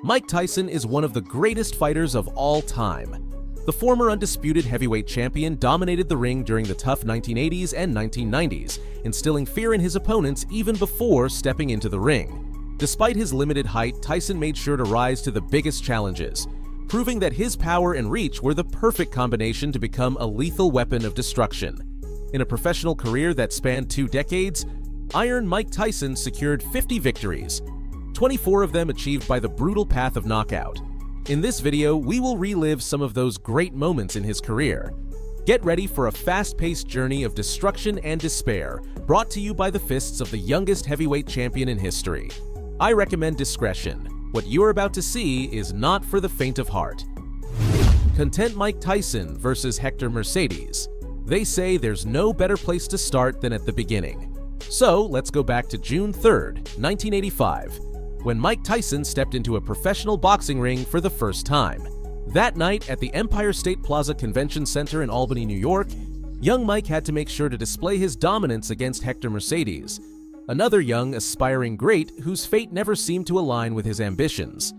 Mike Tyson is one of the greatest fighters of all time. The former undisputed heavyweight champion dominated the ring during the tough 1980s and 1990s, instilling fear in his opponents even before stepping into the ring. Despite his limited height, Tyson made sure to rise to the biggest challenges, proving that his power and reach were the perfect combination to become a lethal weapon of destruction. In a professional career that spanned 2 decades, Iron Mike Tyson secured 50 victories, 24 of them achieved by the brutal path of knockout. In this video, we will relive some of those great moments in his career. Get ready for a fast-paced journey of destruction and despair, brought to you by the fists of the youngest heavyweight champion in history. I recommend discretion. What you're about to see is not for the faint of heart. Content Mike Tyson versus Hector Mercedes. They say there's no better place to start than at the beginning. So let's go back to June 3rd, 1985, when Mike Tyson stepped into a professional boxing ring for the first time. That night at the Empire State Plaza Convention Center in Albany, New York, young Mike had to make sure to display his dominance against Hector Mercedes, another young, aspiring great whose fate never seemed to align with his ambitions.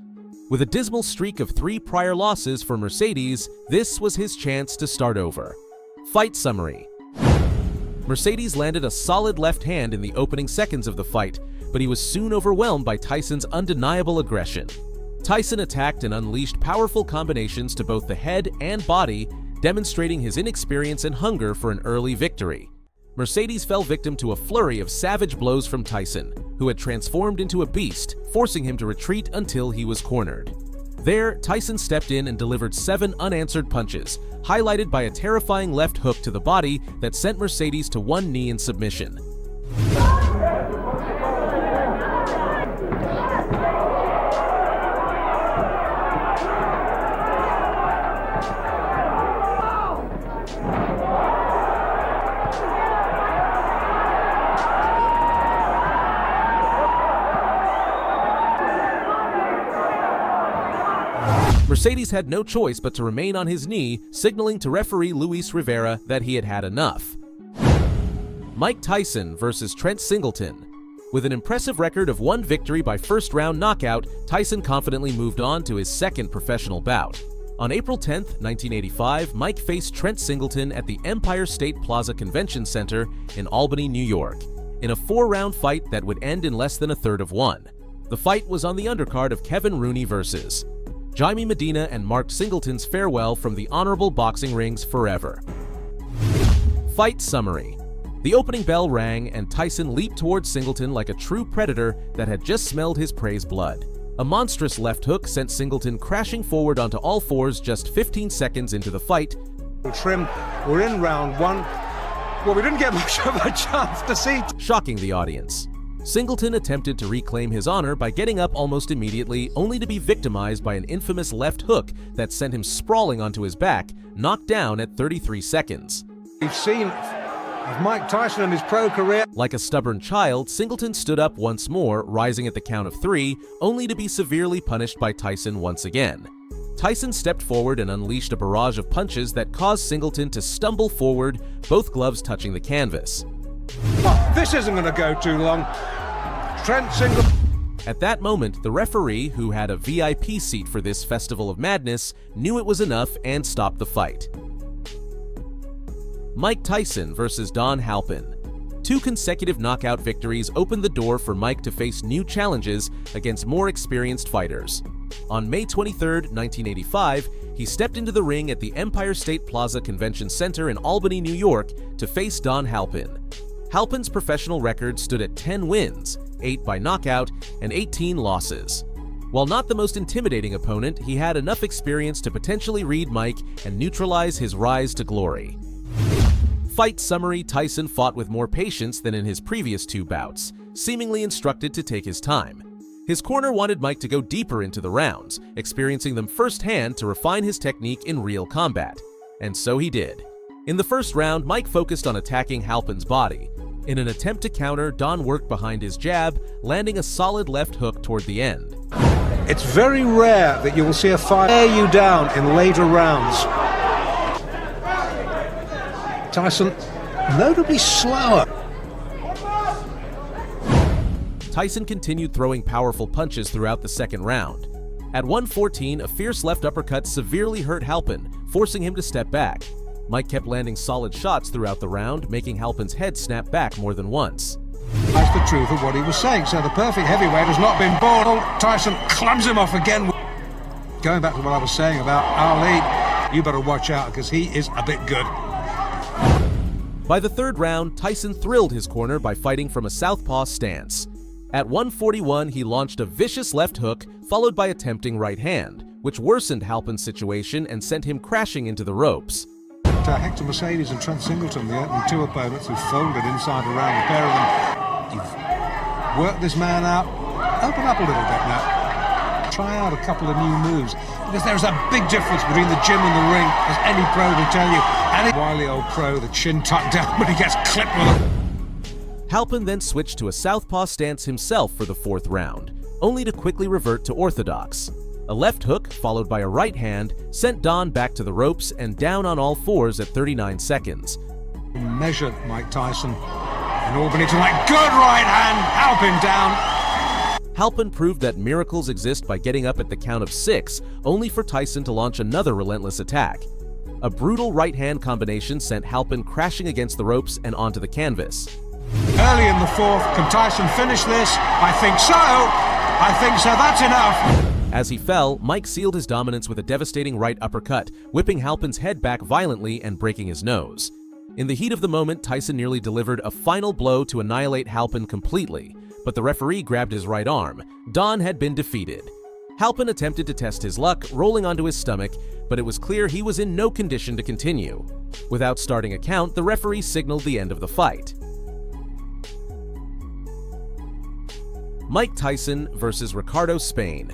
With a dismal streak of 3 prior losses for Mercedes, this was his chance to start over. Fight summary. Mercedes landed a solid left hand in the opening seconds of the fight, but he was soon overwhelmed by Tyson's undeniable aggression. Tyson attacked and unleashed powerful combinations to both the head and body, demonstrating his inexperience and hunger for an early victory. Mercedes fell victim to a flurry of savage blows from Tyson, who had transformed into a beast, forcing him to retreat until he was cornered. There, Tyson stepped in and delivered 7 unanswered punches, highlighted by a terrifying left hook to the body that sent Mercedes to one knee in submission. Mercedes had no choice but to remain on his knee, signaling to referee Luis Rivera that he had had enough. Mike Tyson versus Trent Singleton. With an impressive record of 1 victory by first-round knockout, Tyson confidently moved on to his second professional bout. On April 10, 1985, Mike faced Trent Singleton at the Empire State Plaza Convention Center in Albany, New York, in a 4-round fight that would end in less than a third of one. The fight was on the undercard of Kevin Rooney versus Jaime Medina and marked Singleton's farewell from the honorable boxing rings forever. Fight summary. The opening bell rang and Tyson leaped towards Singleton like a true predator that had just smelled his prey's blood. A monstrous left hook sent Singleton crashing forward onto all fours just 15 seconds into the fight. Trim, we're in round 1. Well, we didn't get much of a chance to see. Shocking the audience. Singleton attempted to reclaim his honor by getting up almost immediately, only to be victimized by an infamous left hook that sent him sprawling onto his back, knocked down at 33 seconds. We've seen of Mike Tyson in his pro career. Like a stubborn child, Singleton stood up once more, rising at the count of 3, only to be severely punished by Tyson once again. Tyson stepped forward and unleashed a barrage of punches that caused Singleton to stumble forward, both gloves touching the canvas. Oh, this isn't going to go too long. Trent Singleton. At that moment, the referee, who had a VIP seat for this festival of madness, knew it was enough and stopped the fight. Mike Tyson versus Don Halpin. 2 consecutive knockout victories opened the door for Mike to face new challenges against more experienced fighters. On May 23, 1985, he stepped into the ring at the Empire State Plaza Convention Center in Albany, New York, to face Don Halpin. Halpin's professional record stood at 10 wins, 8 by knockout, and 18 losses. While not the most intimidating opponent, he had enough experience to potentially read Mike and neutralize his rise to glory. Fight summary. Tyson fought with more patience than in his previous 2 bouts, seemingly instructed to take his time. His corner wanted Mike to go deeper into the rounds, experiencing them firsthand to refine his technique in real combat. And so he did. In the first round, Mike focused on attacking Halpin's body. In an attempt to counter, Don worked behind his jab, landing a solid left hook toward the end. It's very rare that you will see a fighter wear you down in later rounds. Tyson, notably slower. Tyson continued throwing powerful punches throughout the second round. At 114, a fierce left uppercut severely hurt Halpin, forcing him to step back. Mike kept landing solid shots throughout the round, making Halpin's head snap back more than once. That's the truth of what he was saying. So the perfect heavyweight has not been born. Tyson clubs him off again. Going back to what I was saying about Ali, you better watch out because he is a bit good. By the third round, Tyson thrilled his corner by fighting from a southpaw stance. At 141, he launched a vicious left hook, followed by a tempting right hand, which worsened Halpin's situation and sent him crashing into the ropes. Hector Mercedes and Trent Singleton, the opening two opponents who folded inside the round, the pair of them. You've worked this man out. Open up a little bit now. Try out a couple of new moves, because there's a big difference between the gym and the ring, as any pro will tell you. Any wily old pro, the chin tucked down, but he gets clipped with it. Halpin then switched to a southpaw stance himself for the fourth round, only to quickly revert to orthodox. A left hook, followed by a right hand, sent Don back to the ropes and down on all fours at 39 seconds. Measured Mike Tyson in Albany tonight. Good right hand, Halpin down. Halpin proved that miracles exist by getting up at the count of 6, only for Tyson to launch another relentless attack. A brutal right hand combination sent Halpin crashing against the ropes and onto the canvas. Early in the fourth, can Tyson finish this? I think so. I think so. That's enough. As he fell, Mike sealed his dominance with a devastating right uppercut, whipping Halpin's head back violently and breaking his nose. In the heat of the moment, Tyson nearly delivered a final blow to annihilate Halpin completely, but the referee grabbed his right arm. Don had been defeated. Halpin attempted to test his luck, rolling onto his stomach, but it was clear he was in no condition to continue. Without starting a count, the referee signaled the end of the fight. Mike Tyson versus Ricardo Spain.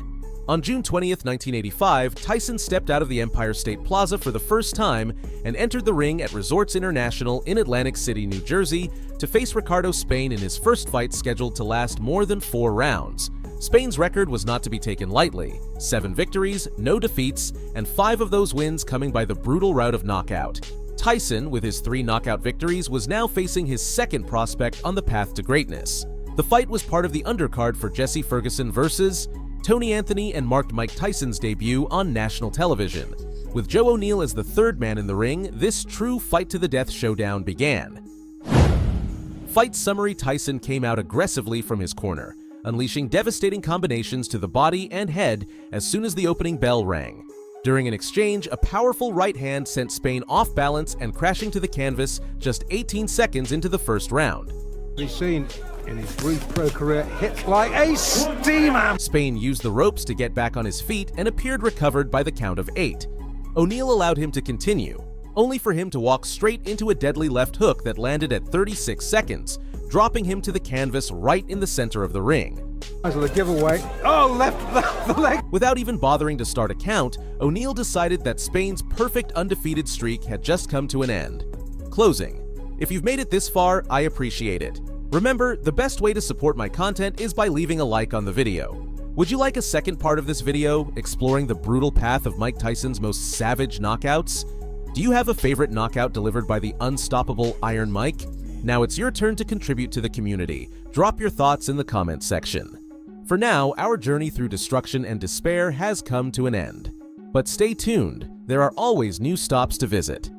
On June 20th, 1985, Tyson stepped out of the Empire State Plaza for the first time and entered the ring at Resorts International in Atlantic City, New Jersey, to face Ricardo Spain in his first fight scheduled to last more than 4 rounds. Spain's record was not to be taken lightly: 7 victories, no defeats, and 5 of those wins coming by the brutal route of knockout. Tyson, with his 3 knockout victories, was now facing his second prospect on the path to greatness. The fight was part of the undercard for Jesse Ferguson versus Tony Anthony and marked Mike Tyson's debut on national television. With Joe O'Neill as the third man in the ring, this true fight-to-the-death showdown began. Fight summary: Tyson came out aggressively from his corner, unleashing devastating combinations to the body and head as soon as the opening bell rang. During an exchange, a powerful right hand sent Spain off balance and crashing to the canvas just 18 seconds into the first round. He's seen in his brief pro career hits like a steamer. Spain used the ropes to get back on his feet and appeared recovered by the count of 8. O'Neill allowed him to continue, only for him to walk straight into a deadly left hook that landed at 36 seconds, dropping him to the canvas right in the center of the ring. The giveaway. Oh, left the leg. Without even bothering to start a count, O'Neill decided that Spain's perfect undefeated streak had just come to an end. Closing. If you've made it this far, I appreciate it. Remember, the best way to support my content is by leaving a like on the video. Would you like a second part of this video, exploring the brutal path of Mike Tyson's most savage knockouts? Do you have a favorite knockout delivered by the unstoppable Iron Mike? Now it's your turn to contribute to the community. Drop your thoughts in the comments section. For now, our journey through destruction and despair has come to an end. But stay tuned, there are always new stops to visit.